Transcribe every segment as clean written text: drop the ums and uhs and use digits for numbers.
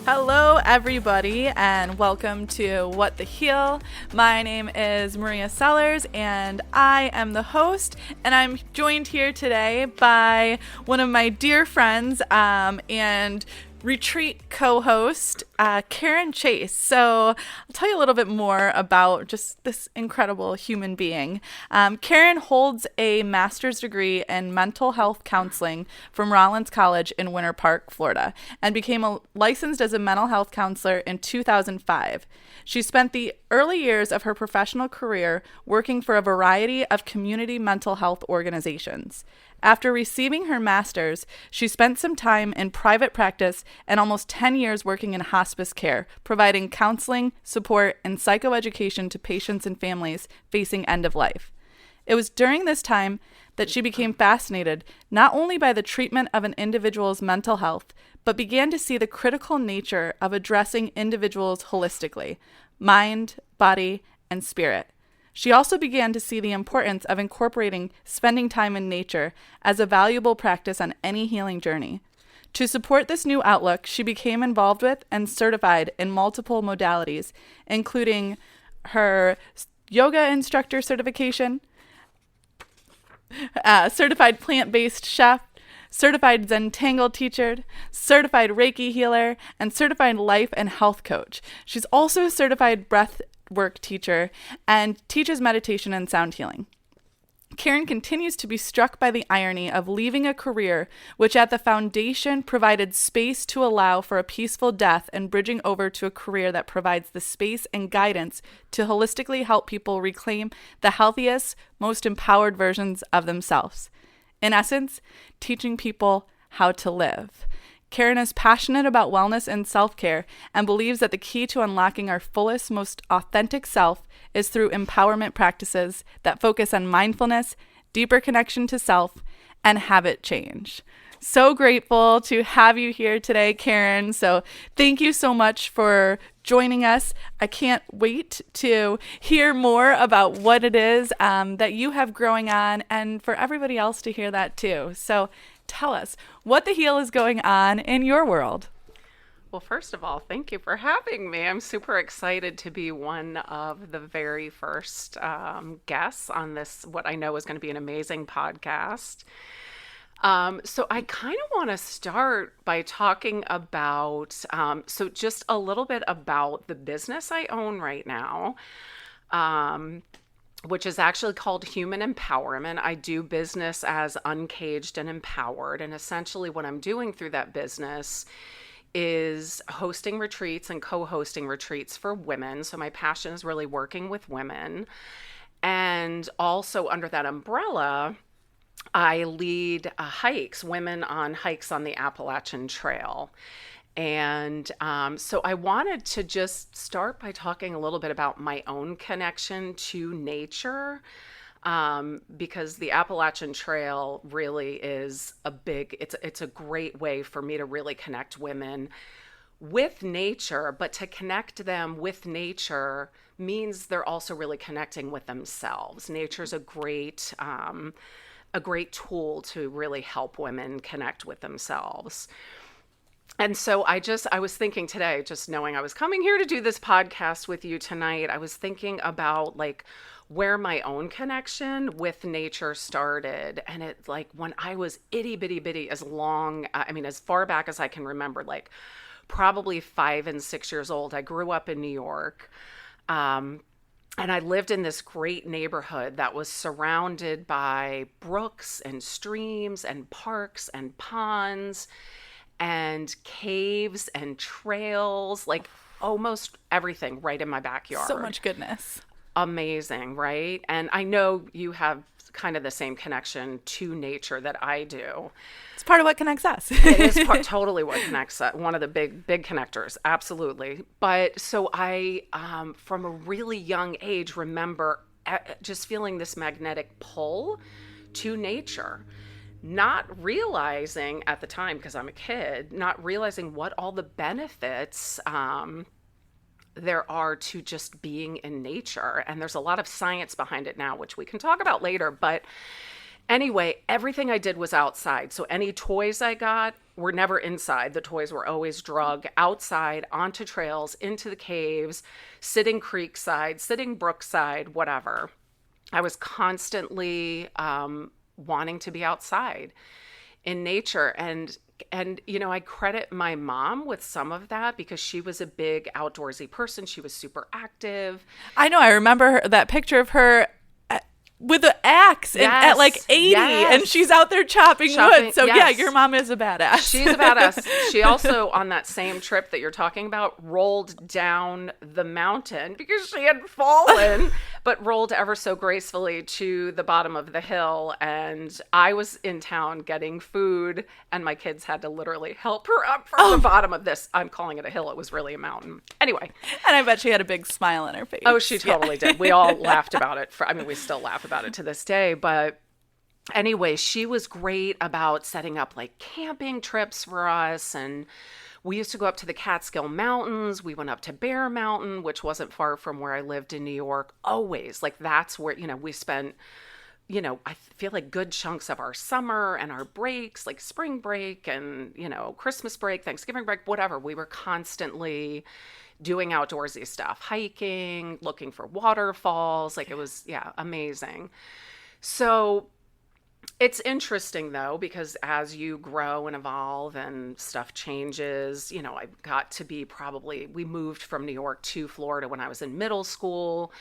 Hello, everybody, and welcome to What the Heal. My name is Maria Sellars, and I am the host, and I'm joined here today by one of my dear friends and retreat co-host, Karen Chase. So I'll tell you a little bit more about just this incredible human being. Karen holds a master's degree in mental health counseling from Rollins College in Winter Park, Florida, and became licensed as a mental health counselor in 2005. She spent the early years of her professional career working for a variety of community mental health organizations. After receiving her master's, she spent some time in private practice and almost 10 years working in hospice care, providing counseling, support, and psychoeducation to patients and families facing end of life. It was during this time that she became fascinated not only by the treatment of an individual's mental health, but began to see the critical nature of addressing individuals holistically, mind, body, and spirit. She also began to see the importance of incorporating spending time in nature as a valuable practice on any healing journey. To support this new outlook, she became involved with and certified in multiple modalities, including her yoga instructor certification, certified plant-based chef, certified Zentangle teacher, certified Reiki healer, and certified life and health coach. She's also a certified breath work teacher and teaches meditation and sound healing. Karen continues to be struck by the irony of leaving a career which at the foundation provided space to allow for a peaceful death and bridging over to a career that provides the space and guidance to holistically help people reclaim the healthiest, most empowered versions of themselves. In essence, teaching people how to live. Karen is passionate about wellness and self-care and believes that the key to unlocking our fullest, most authentic self is through empowerment practices that focus on mindfulness, deeper connection to self, and habit change. So grateful to have you here today, Karen. So thank you so much for joining us. I can't wait to hear more about what it is that you have growing on and for everybody else to hear that too. So tell us what the heal is going on in your world. Well, first of all, thank you for having me. I'm super excited to be one of the very first guests on this, what I know is going to be an amazing podcast. So I kind of want to start by talking about, just a little bit about the business I own right now. Which is actually called Human Empowerment. I do business as Uncaged and Empowered. And essentially what I'm doing through that business is hosting retreats and co-hosting retreats for women. So my passion is really working with women. And also under that umbrella, I lead women on hikes on the Appalachian Trail. And so I wanted to just start by talking a little bit about my own connection to nature, because the Appalachian Trail really is it's a great way for me to really connect women with nature, but to connect them with nature means they're also really connecting with themselves. Nature's a great tool to really help women connect with themselves. And so I was thinking today, just knowing I was coming here to do this podcast with you tonight, I was thinking about like where my own connection with nature started. And it like when I was itty bitty as far back as I can remember, like probably 5 and 6 years old. I grew up in New York. And I lived in this great neighborhood that was surrounded by brooks and streams and parks and ponds and caves and trails, like almost everything right in my backyard. So much goodness. Amazing, right? And I know you have kind of the same connection to nature that I do. It's part of what connects us. It is totally what connects us. One of the big connectors, absolutely. But so I, from a really young age, remember just feeling this magnetic pull to nature. Not realizing at the time, because I'm a kid, not realizing what all the benefits there are to just being in nature. And there's a lot of science behind it now, which we can talk about later. But Anyway, everything I did was outside. So any toys I got were never inside. The toys were always drug outside, onto trails, into the caves, sitting creekside, sitting brookside, whatever. I was constantly wanting to be outside in nature. And I credit my mom with some of that because she was a big outdoorsy person. She was super active. I know. I remember that picture of her with an axe at like 80, and she's out there chopping wood. So yeah, your mom is a badass. She's a badass. She also, on that same trip that you're talking about, rolled down the mountain because she had fallen, but rolled ever so gracefully to the bottom of the hill. And I was in town getting food, and my kids had to literally help her up from the bottom of this. I'm calling it a hill. It was really a mountain. Anyway. And I bet she had a big smile on her face. Oh, she totally did. We all laughed about it. We still laugh about it to this day. But anyway, she was great about setting up like camping trips for us. And we used to go up to the Catskill Mountains. We went up to Bear Mountain, which wasn't far from where I lived in New York. Always. Like that's where, we spent, I feel like good chunks of our summer and our breaks, like spring break and, Christmas break, Thanksgiving break, whatever. We were constantly doing outdoorsy stuff, hiking, looking for waterfalls. Like it was, amazing. So it's interesting though, because as you grow and evolve and stuff changes, I got to be we moved from New York to Florida when I was in middle school.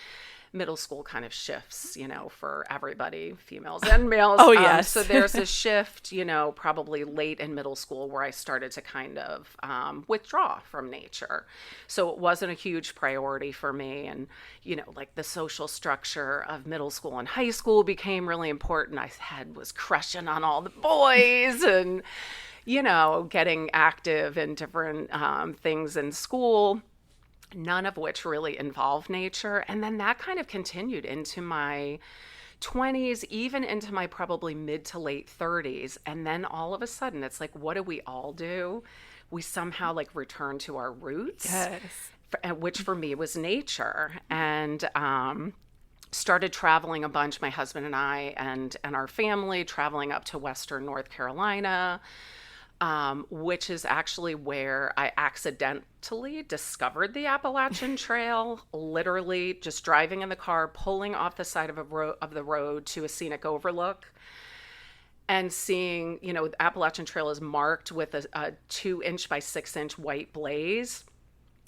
Middle school kind of shifts, for everybody, females and males. Oh, yes. So there's a shift, probably late in middle school where I started to kind of withdraw from nature. So it wasn't a huge priority for me. And, like the social structure of middle school and high school became really important. I was crushing on all the boys and, getting active in different things in school, none of which really involved nature. And then that kind of continued into my 20s, even into my probably mid to late 30s. And then all of a sudden, it's like, what do we all do? We somehow like return to our roots, yes. Which for me was nature. And started traveling a bunch, my husband and I and our family, traveling up to Western North Carolina, which is actually where I accidentally discovered the Appalachian Trail, literally just driving in the car, pulling off the side of the road to a scenic overlook and seeing, the Appalachian Trail is marked with a 2-inch by 6-inch white blaze.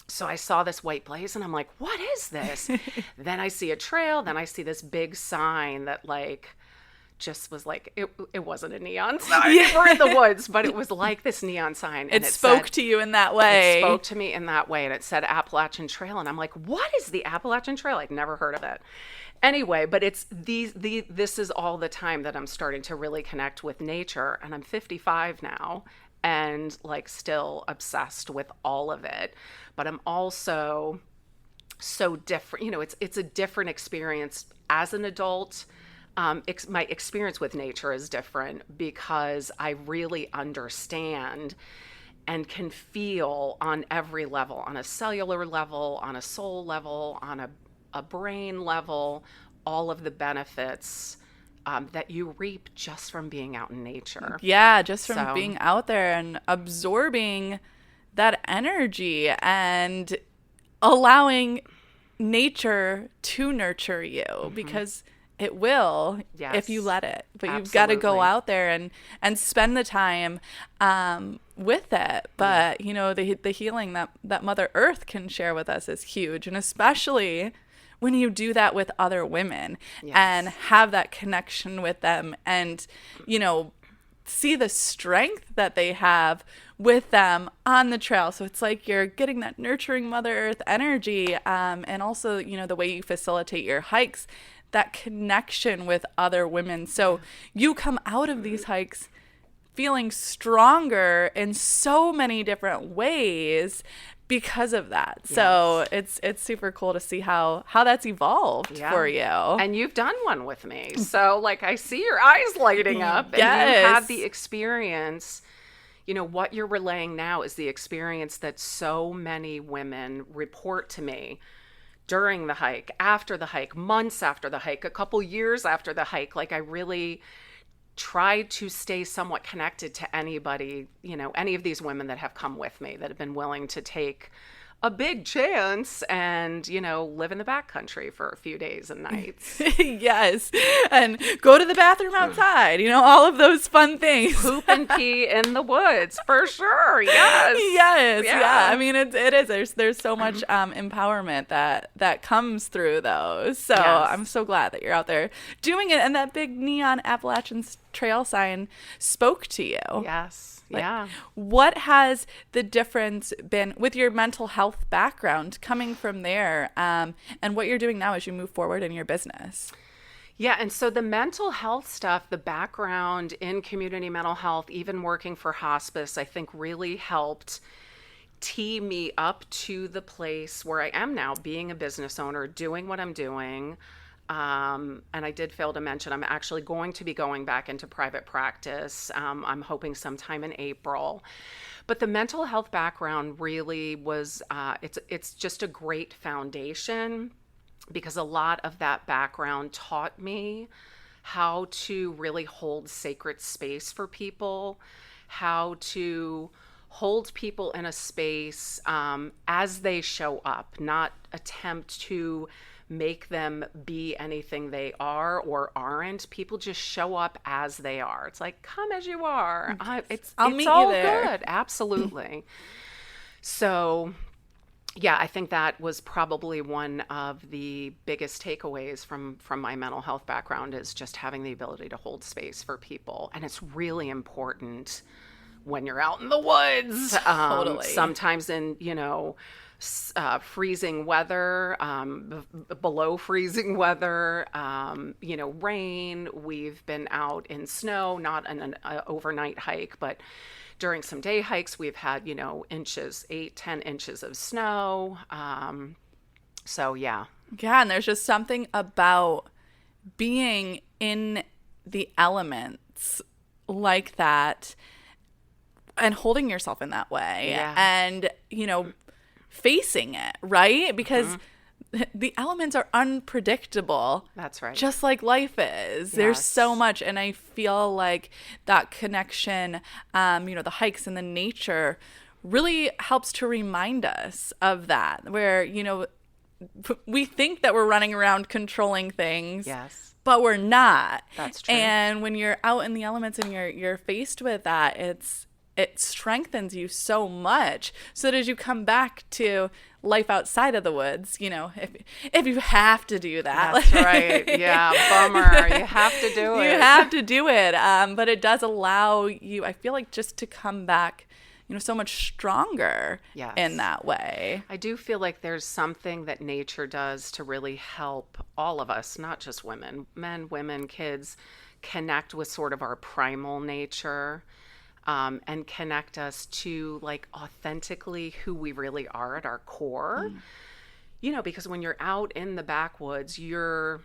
So I saw this white blaze and I'm like, what is this? Then I see a trail. Then I see this big sign that just was like, it wasn't a neon sign. We're in the woods, but it was like this neon sign. And it spoke to you in that way. It spoke to me in that way. And it said Appalachian Trail. And I'm like, what is the Appalachian Trail? I'd never heard of it. Anyway, but it's this is all the time that I'm starting to really connect with nature. And I'm 55 now and like still obsessed with all of it. But I'm also so different. It's a different experience as an adult. My experience with nature is different because I really understand and can feel on every level, on a cellular level, on a soul level, on a brain level, all of the benefits that you reap just from being out in nature. Yeah, just from being out there and absorbing that energy and allowing nature to nurture you, because it will, if you let it. But you've got to go out there and spend the time with it. But, the healing that Mother Earth can share with us is huge. And especially when you do that with other women and have that connection with them and, see the strength that they have with them on the trail. So it's like you're getting that nurturing Mother Earth energy, and also, the way you facilitate your hikes, that connection with other women. So you come out of these hikes feeling stronger in so many different ways because of that. Yes. So it's super cool to see how that's evolved for you. And you've done one with me. So I see your eyes lighting up and you had the experience. What you're relaying now is the experience that so many women report to me during the hike, after the hike, months after the hike, a couple years after the hike. I really tried to stay somewhat connected to anybody, any of these women that have come with me that have been willing to take a big chance and, live in the backcountry for a few days and nights. Yes. And go to the bathroom outside, all of those fun things. Poop and pee in the woods, for sure. Yes. Yes. Yeah. I mean, it is. There's so much empowerment that comes through those. So Yes. I'm so glad that you're out there doing it. And that big neon Appalachian Trail sign spoke to you. Yes. Like, yeah. What has the difference been with your mental health background coming from there, and what you're doing now as you move forward in your business? Yeah, and so the mental health stuff, the background in community mental health, even working for hospice, I think really helped tee me up to the place where I am now, being a business owner, doing what I'm doing. And I did fail to mention, I'm actually going to be going back into private practice. I'm hoping sometime in April. But the mental health background really was, it's just a great foundation, because a lot of that background taught me how to really hold sacred space for people, how to hold people in a space as they show up, not attempt to make them be anything they are or aren't. People just show up as they are. It's like, come as you are. I'll meet all you there. Good. Absolutely. So, yeah, I think that was probably one of the biggest takeaways from my mental health background, is just having the ability to hold space for people. And it's really important when you're out in the woods. Totally. Sometimes in, freezing weather, below freezing weather, rain. We've been out in snow, not an overnight hike, but during some day hikes, we've had, inches, 8-10 inches of snow. So, yeah. Yeah, and there's just something about being in the elements like that and holding yourself in that way. Yeah. And, facing it, right? Because the elements are unpredictable. That's right. Just like life is. There's so much. And I feel like that connection, the hikes and the nature really helps to remind us of that, where, we think that we're running around controlling things. Yes. But we're not. That's true. And when you're out in the elements and you're faced with that, it strengthens you so much, so that as you come back to life outside of the woods, if you have to do that. That's right. Yeah. Bummer. You have to do it. You have to do it. But it does allow you, I feel like, just to come back, so much stronger in that way. I do feel like there's something that nature does to really help all of us, not just women, men, women, kids, connect with sort of our primal nature. And connect us to, like, authentically who we really are at our core. Because when you're out in the backwoods, you're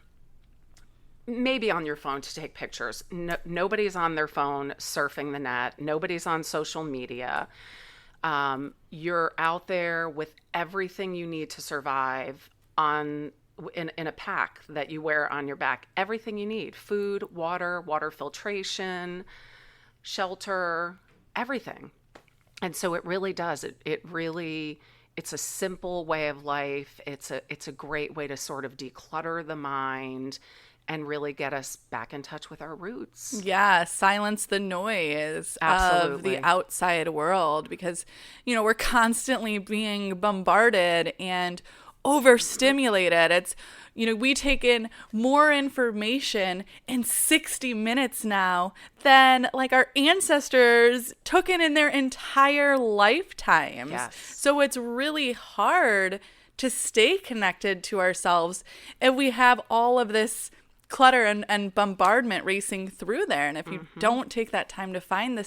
maybe on your phone to take pictures. Nobody's on their phone surfing the net. Nobody's on social media. You're out there with everything you need to survive in a pack that you wear on your back. Everything you need: food, water filtration, shelter, everything. And so it really does. It's a simple way of life. It's a great way to sort of declutter the mind and really get us back in touch with our roots. Yeah, silence the noise of the outside world, because, we're constantly being bombarded and overstimulated. It's, we take in more information in 60 minutes now than, like, our ancestors took in their entire lifetimes. Yes. So it's really hard to stay connected to ourselves if we have all of this clutter and bombardment racing through there. And if you don't take that time to find the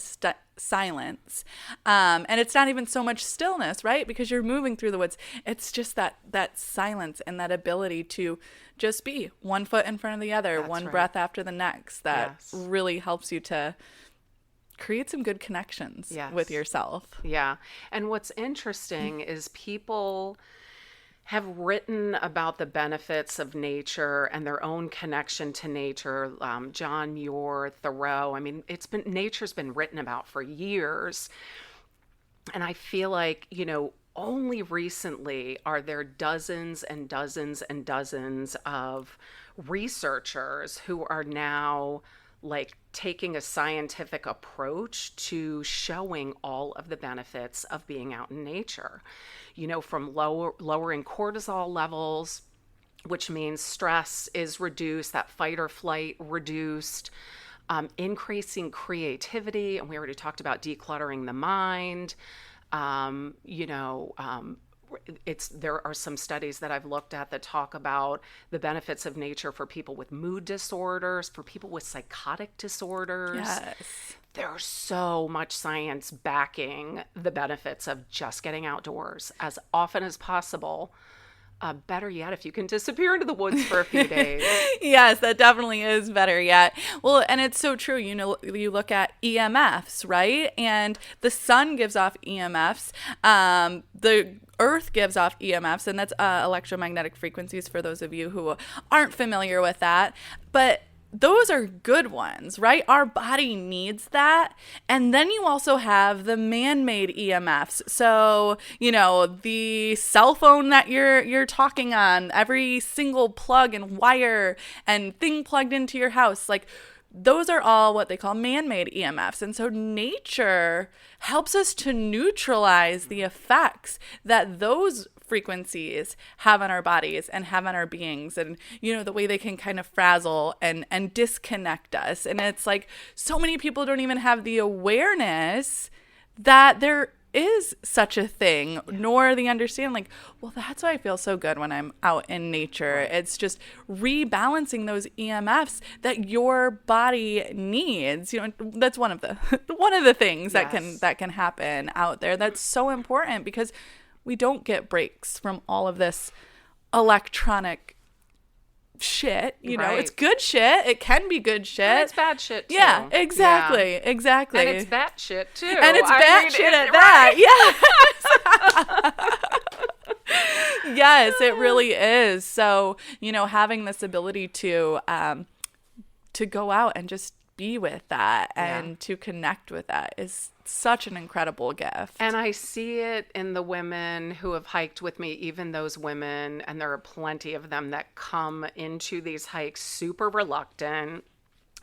silence, and it's not even so much stillness, right? Because you're moving through the woods. It's just that silence and that ability to just be one foot in front of the other, one breath after the next, that really helps you to create some good connections with yourself. Yeah. And what's interesting is people have written about the benefits of nature and their own connection to nature. John Muir, Thoreau. I mean, nature's been written about for years. And I feel like, only recently are there dozens and dozens and dozens of researchers who are now like taking a scientific approach to showing all of the benefits of being out in nature. From lowering cortisol levels, which means stress is reduced, that fight or flight reduced, increasing creativity, and we already talked about decluttering the mind. Um, you know, um, there are some studies that I've looked at that talk about the benefits of nature for people with mood disorders, for people with psychotic disorders. Yes. There's so much science backing the benefits of just getting outdoors as often as possible. Better yet, if you can disappear into the woods for a few days. Yes, that definitely is better yet. Well, and it's so true. You look at EMFs, right? And the sun gives off EMFs. The earth gives off EMFs, and that's electromagnetic frequencies for those of you who aren't familiar with that. But those are good ones, right? Our body needs that. And then you also have the man-made EMFs. So, the cell phone that you're talking on, every single plug and wire and thing plugged into your house, like those are all what they call man-made EMFs. And so nature helps us to neutralize the effects that those frequencies have on our bodies and have on our beings, and the way they can kind of frazzle and disconnect us. And it's like so many people don't even have the awareness that there is such a thing, nor the understand, like, well, that's why I feel so good when I'm out in nature. It's just rebalancing those EMFs that your body needs. That's one of the things that can happen out there. That's so important because we don't get breaks from all of this electronic shit. It's good shit. It can be good shit. And it's bad shit too. Yeah, exactly. Yeah. Exactly. And it's bad shit too. And it's bad shit at that. Yes. Yes, it really is. So, having this ability to go out and just be with that and to connect with that is such an incredible gift. And I see it in the women who have hiked with me, even those women, and there are plenty of them that come into these hikes super reluctant,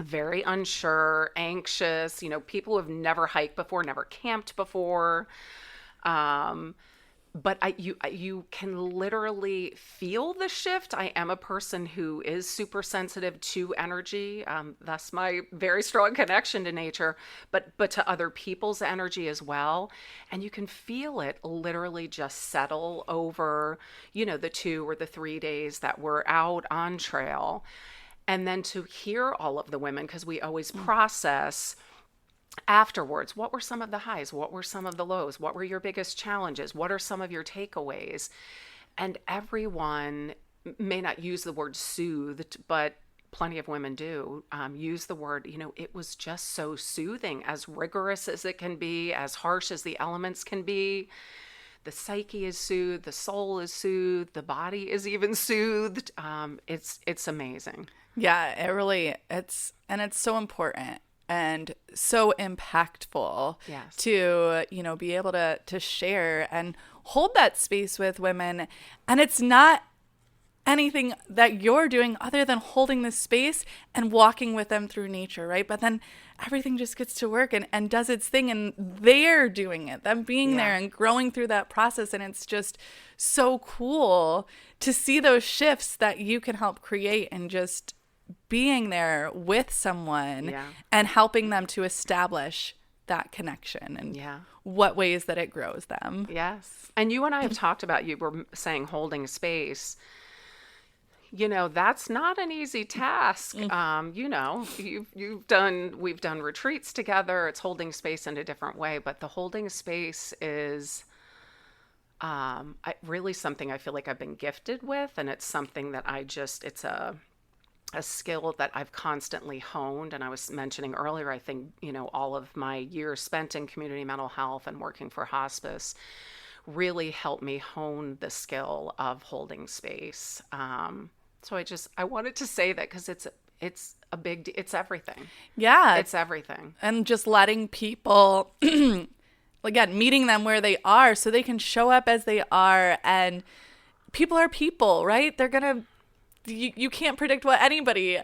very unsure, anxious, people who have never hiked before, never camped before. But you can literally feel the shift. I am a person who is super sensitive to energy, thus my very strong connection to nature, but to other people's energy as well. And you can feel it literally just settle over, the 2 or the 3 days that we're out on trail. And then to hear all of the women, because we always process afterwards, what were some of the highs? What were some of the lows? What were your biggest challenges? What are some of your takeaways? And everyone may not use the word soothed, but plenty of women do use the word, it was just so soothing, as rigorous as it can be, as harsh as the elements can be. The psyche is soothed, the soul is soothed, the body is even soothed. It's amazing. Yeah, it's so important and so impactful to, be able to share and hold that space with women. And it's not anything that you're doing other than holding this space and walking with them through nature, right? But then everything just gets to work and does its thing, and they're doing it, them being there and growing through that process. And it's just so cool to see those shifts that you can help create, and just being there with someone and helping them to establish that connection and what ways that it grows them. Yes. And you and I have talked about, you were saying holding space. That's not an easy task. We've done retreats together. It's holding space in a different way, but the holding space is really something I feel like I've been gifted with. And it's something that it's a skill that I've constantly honed. And I was mentioning earlier, I think, all of my years spent in community mental health and working for hospice really helped me hone the skill of holding space. So I wanted to say that because it's a it's everything. Yeah. It's everything. And just letting people, again, meeting them where they are so they can show up as they are. And people are people, right? They're going to, you can't predict what anybody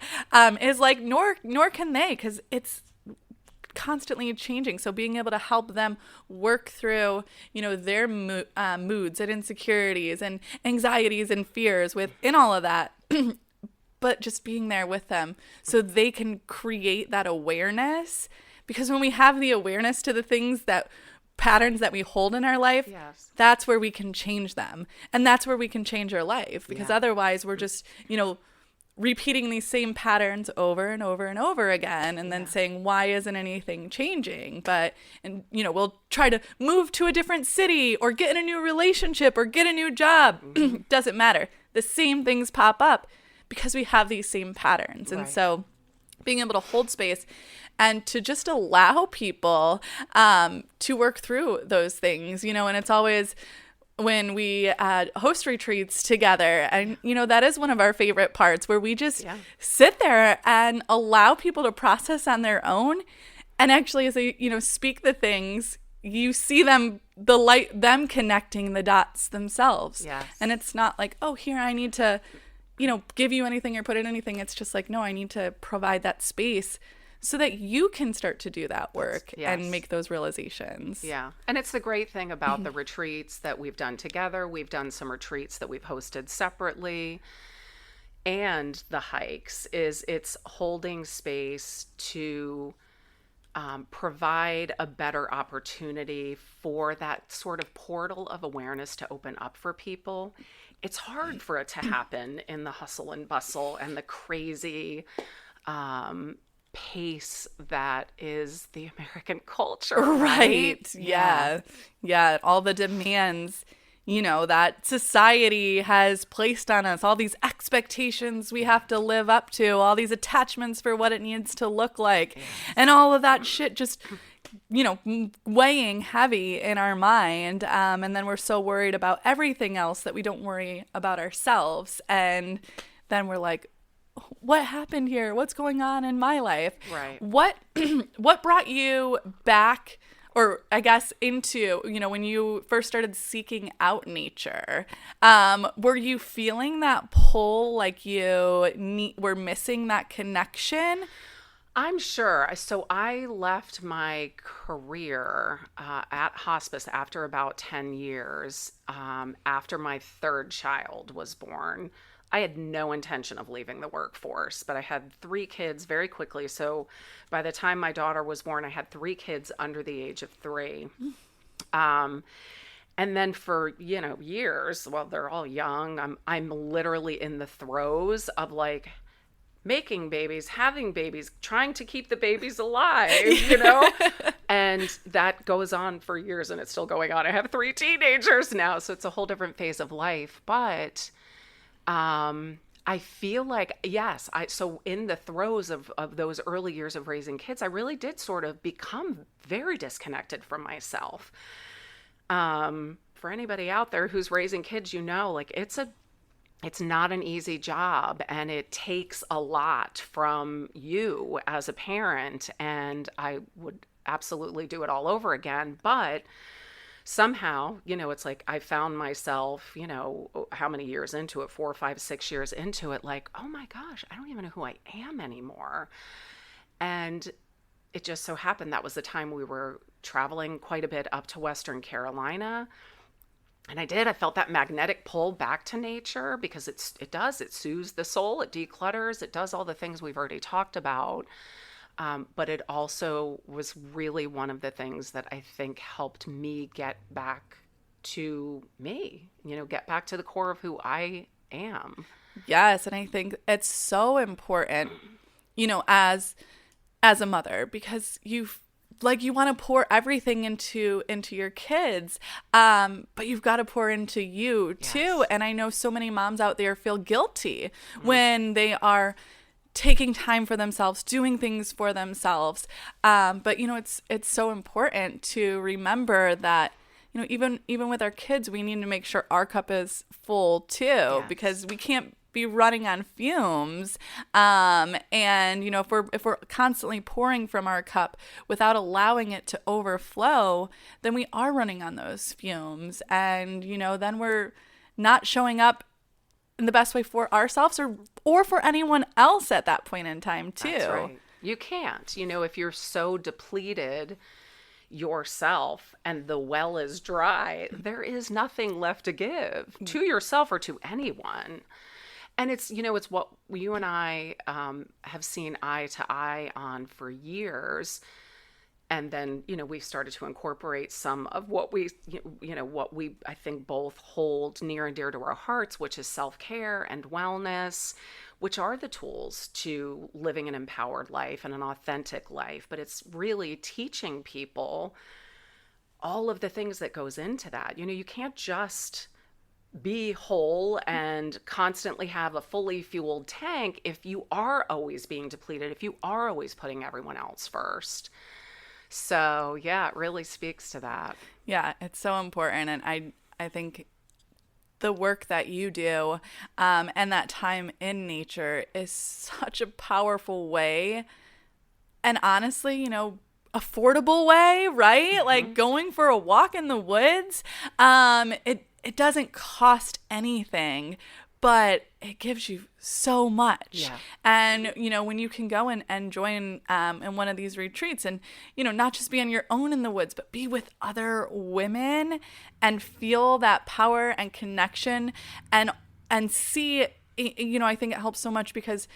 is like, nor can they, because it's constantly changing. So being able to help them work through, their moods and insecurities and anxieties and fears within all of that, but just being there with them so they can create that awareness. Because when we have the awareness to the things patterns that we hold in our life, yes, that's where we can change them. And that's where we can change our life. Because otherwise we're just, repeating these same patterns over and over and over again, and then saying, why isn't anything changing? We'll try to move to a different city or get in a new relationship or get a new job. Doesn't matter. The same things pop up because we have these same patterns. And so being able to hold space and to just allow people to work through those things, and it's always when we host retreats together. And, that is one of our favorite parts where we just sit there and allow people to process on their own. And actually, as they, speak the things, you see them connecting the dots themselves. Yes. And it's not like, oh, here, I need to, give you anything or put in anything. It's just like, no, I need to provide that space so that you can start to do that work and make those realizations. Yeah. And it's the great thing about the retreats that we've done together. We've done some retreats that we've hosted separately. And the hikes is it's holding space to provide a better opportunity for that sort of portal of awareness to open up for people. It's hard for it to happen in the hustle and bustle and the crazy pace that is the American culture, right? Yeah. All the demands, that society has placed on us, all these expectations we have to live up to, all these attachments for what it needs to look like, and all of that shit just, weighing heavy in our mind. And then we're so worried about everything else that we don't worry about ourselves. And then we're like, what happened here? What's going on in my life? Right. What brought you back, or I guess into, when you first started seeking out nature? Were you feeling that pull, like you were missing that connection? I'm sure. So I left my career at hospice after about 10 years, after my third child was born. I had no intention of leaving the workforce, but I had 3 kids very quickly. So by the time my daughter was born, I had 3 kids under the age of 3. And then for, years, well, they're all young. I'm literally in the throes of like making babies, having babies, trying to keep the babies alive, and that goes on for years and it's still going on. I have 3 teenagers now, so it's a whole different phase of life. But I feel like, so in the throes of those early years of raising kids, I really did sort of become very disconnected from myself. For anybody out there who's raising kids, like it's not an easy job, and it takes a lot from you as a parent, and I would absolutely do it all over again. But somehow, it's like I found myself, how many years into it, 4, 5, 6 years into it, like, oh my gosh, I don't even know who I am anymore. And it just so happened that was the time we were traveling quite a bit up to Western Carolina. And I felt that magnetic pull back to nature because it soothes the soul, it declutters, it does all the things we've already talked about. But it also was really one of the things that I think helped me get back to me, get back to the core of who I am. Yes. And I think it's so important, as a mother, because you want to pour everything into your kids, but you've got to pour into you too. Yes. And I know so many moms out there feel guilty when they are taking time for themselves, doing things for themselves. But it's so important to remember that, even with our kids, we need to make sure our cup is full too, because we can't be running on fumes. And if we're constantly pouring from our cup without allowing it to overflow, then we are running on those fumes, and then we're not showing up in the best way for ourselves or for anyone else at that point in time too. That's right. You can't, if you're so depleted yourself and the well is dry, there is nothing left to give to yourself or to anyone. And it's what you and I have seen eye to eye on for years. And then, we've started to incorporate some of what we I think both hold near and dear to our hearts, which is self-care and wellness, which are the tools to living an empowered life and an authentic life. But it's really teaching people all of the things that goes into that. You can't just be whole and constantly have a fully fueled tank if you are always being depleted, if you are always putting everyone else first. So yeah, it really speaks to that. Yeah, it's so important. And I think the work that you do and that time in nature is such a powerful way, and honestly, affordable way, right? Mm-hmm. Like going for a walk in the woods, it doesn't cost anything, but it gives you so much. Yeah. And, when you can go and join in one of these retreats and, not just be on your own in the woods, but be with other women and feel that power and connection and see, I think it helps so much because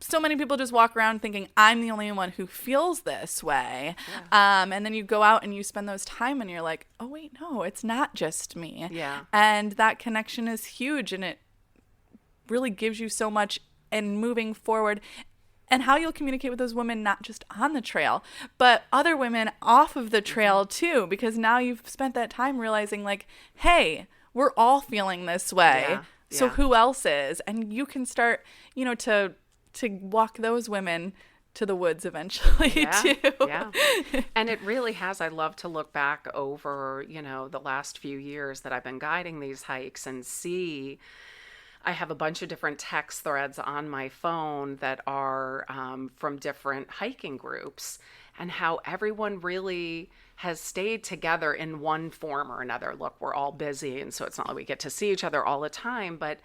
so many people just walk around thinking I'm the only one who feels this way. Yeah. And then you go out and you spend those time and you're like, oh, wait, no, it's not just me. Yeah. And that connection is huge, and it really gives you so much in moving forward, and how you'll communicate with those women, not just on the trail, but other women off of the trail too, because now you've spent that time realizing like, hey, we're all feeling this way. Yeah. So Yeah. who else is? And you can start, to walk those women to the woods eventually too. Yeah. And it really has. I love to look back over, the last few years that I've been guiding these hikes and see, I have a bunch of different text threads on my phone that are from different hiking groups, and how everyone really has stayed together in one form or another. Look, we're all busy, and so it's not like we get to see each other all the time, but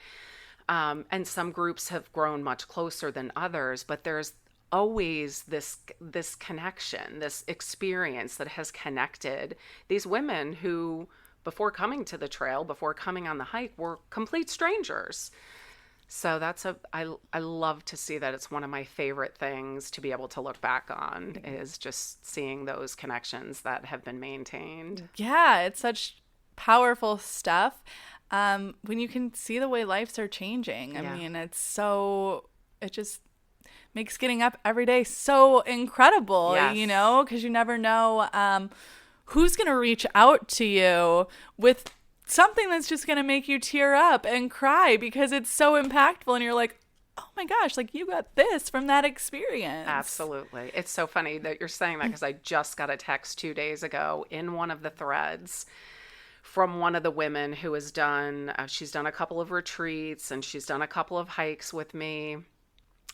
and some groups have grown much closer than others, but there's always this connection, this experience that has connected these women who, before coming to the trail, before coming on the hike, were complete strangers. So I love to see that. It's one of my favorite things to be able to look back on, is just seeing those connections that have been maintained. Yeah, it's such powerful stuff. When you can see the way lives are changing. I mean, it just makes getting up every day so incredible, Yes. because you never know who's going to reach out to you with something that's just going to make you tear up and cry because it's so impactful, and you're like, oh my gosh, like you got this from that experience. Absolutely. It's so funny that you're saying that, because I just got a text 2 days ago in one of the threads from one of the women who has done, she's done a couple of retreats and she's done a couple of hikes with me.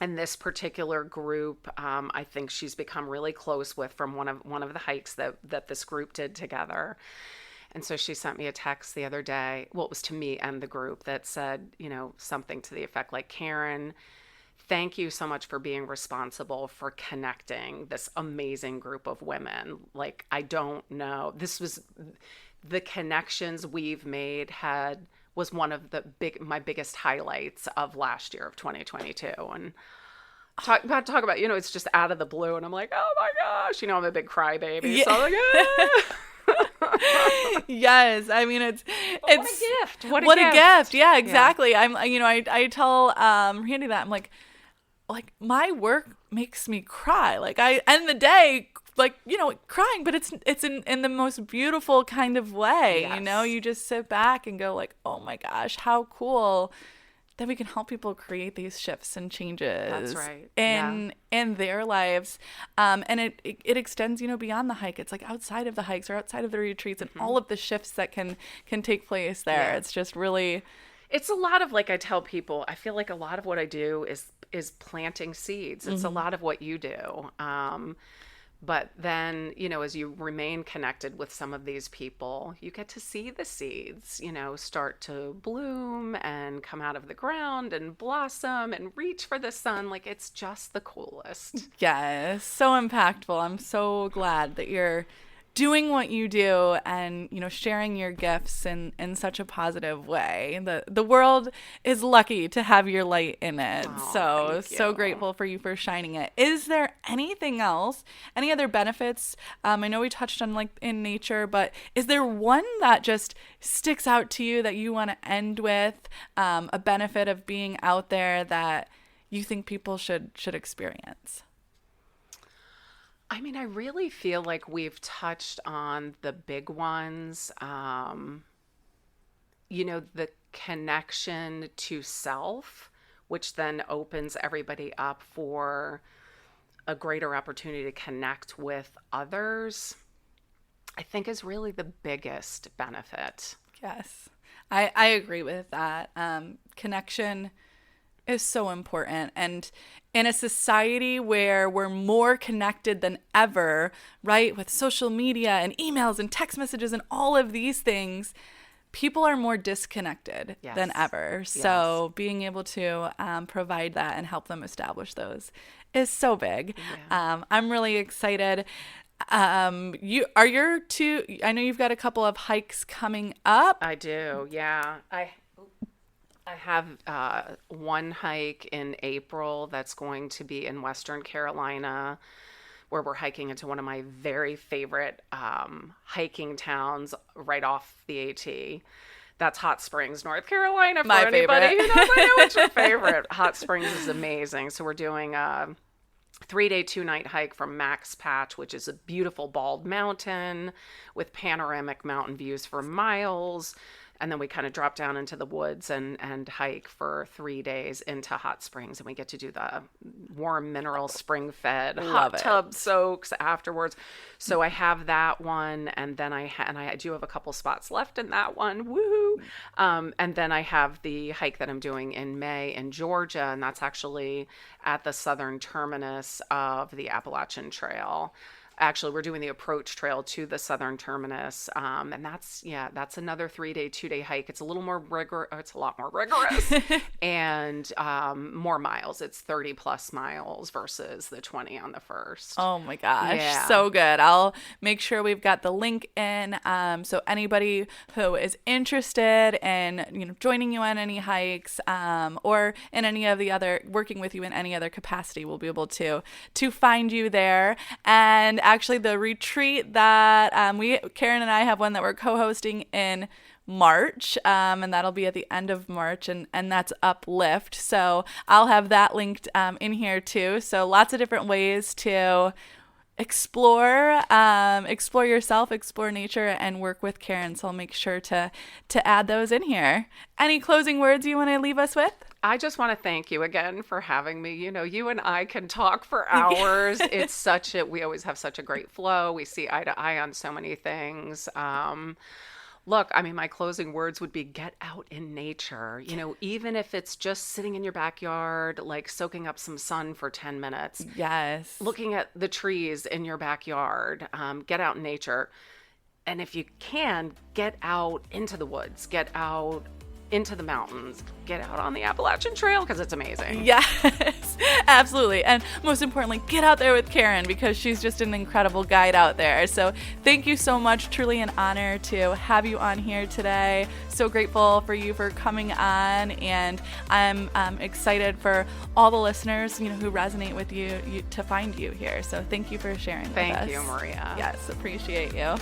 And this particular group, I think she's become really close with from one of the hikes that this group did together. And so she sent me a text the other day, well, it was to me and the group, that said, something to the effect like, Karen, thank you so much for being responsible for connecting this amazing group of women. Like, I don't know, the connections we've made was one of my biggest highlights of last year of 2022. And talk about, it's just out of the blue. And I'm like, oh my gosh, I'm a big crybaby. Yeah. So I'm like, Yes. I mean, it's what a gift. What a gift. Yeah, exactly. Yeah. I tell Randy that I'm like my work makes me cry. Like I end the day crying, but it's in the most beautiful kind of way. Yes. You just sit back and go like, oh my gosh, how cool that we can help people create these shifts and changes. That's right. In their lives. And it extends, beyond the hike. It's like outside of the hikes or outside of the retreats and all of the shifts that can take place there. Yeah. It's just really... It's a lot of, like I tell people, I feel like a lot of what I do is planting seeds. It's a lot of what you do. But then, as you remain connected with some of these people, you get to see the seeds, start to bloom and come out of the ground and blossom and reach for the sun. Like, it's just the coolest. Yes, so impactful. I'm so glad that you're doing what you do and, sharing your gifts in such a positive way. The world is lucky to have your light in it. So grateful for you for shining it. Is there anything else, any other benefits? I know we touched on like in nature, but is there one that just sticks out to you that you want to end with, a benefit of being out there that you think people should experience? I mean, I really feel like we've touched on the big ones. The connection to self, which then opens everybody up for a greater opportunity to connect with others, I think is really the biggest benefit. Yes, I agree with that. Connection is so important. And in a society where we're more connected than ever, right, with social media and emails and text messages and all of these things, people are more disconnected than ever. Yes. So being able to provide that and help them establish those is so big. Yeah. I'm really excited. I know you've got a couple of hikes coming up. I do. Yeah. I have one hike in April that's going to be in Western Carolina, where we're hiking into one of my very favorite hiking towns right off the AT. That's Hot Springs, North Carolina. For anybody who knows, I know it's your favorite. Hot Springs is amazing. So we're doing a 3-day, 2-night hike from Max Patch, which is a beautiful bald mountain with panoramic mountain views for miles. And then we kind of drop down into the woods and hike for 3 days into Hot Springs. And we get to do the warm mineral spring fed hot tub soaks afterwards. So I have that one. And then I do have a couple spots left in that one. Woohoo! And then I have the hike that I'm doing in May in Georgia. And that's actually at the southern terminus of the Appalachian Trail. Actually, we're doing the approach trail to the southern terminus. And that's another 3-day, 2-day hike. It's a little more it's a lot more rigorous and more miles. It's 30 plus miles versus the 20 on the first. Oh my gosh. Yeah. So good. I'll make sure we've got the link in. So anybody who is interested in, joining you on any hikes, or in any of the other, working with you in any other capacity, will be able to find you there. And actually the retreat that Karen and I have one that we're co-hosting in March, and that'll be at the end of March, and that's Uplift. So I'll have that linked in here too. So lots of different ways to explore yourself, explore nature, and work with Karen. So I'll make sure to add those in here. Any closing words you want to leave us with? I just want to thank you again for having me. You and I can talk for hours. We always have such a great flow. We see eye to eye on so many things. Look, I mean, my closing words would be get out in nature, even if it's just sitting in your backyard, like soaking up some sun for 10 minutes. Yes. Looking at the trees in your backyard, get out in nature. And if you can, get out into the woods, get out into the mountains, get out on the Appalachian Trail because it's amazing. Yes, absolutely. And most importantly, get out there with Karen because she's just an incredible guide out there. So thank you so much. Truly an honor to have you on here today. So grateful for you for coming on, and I'm excited for all the listeners who resonate with you to find you here. So thank you for sharing with us. Thank you, Maria. Yes, appreciate you.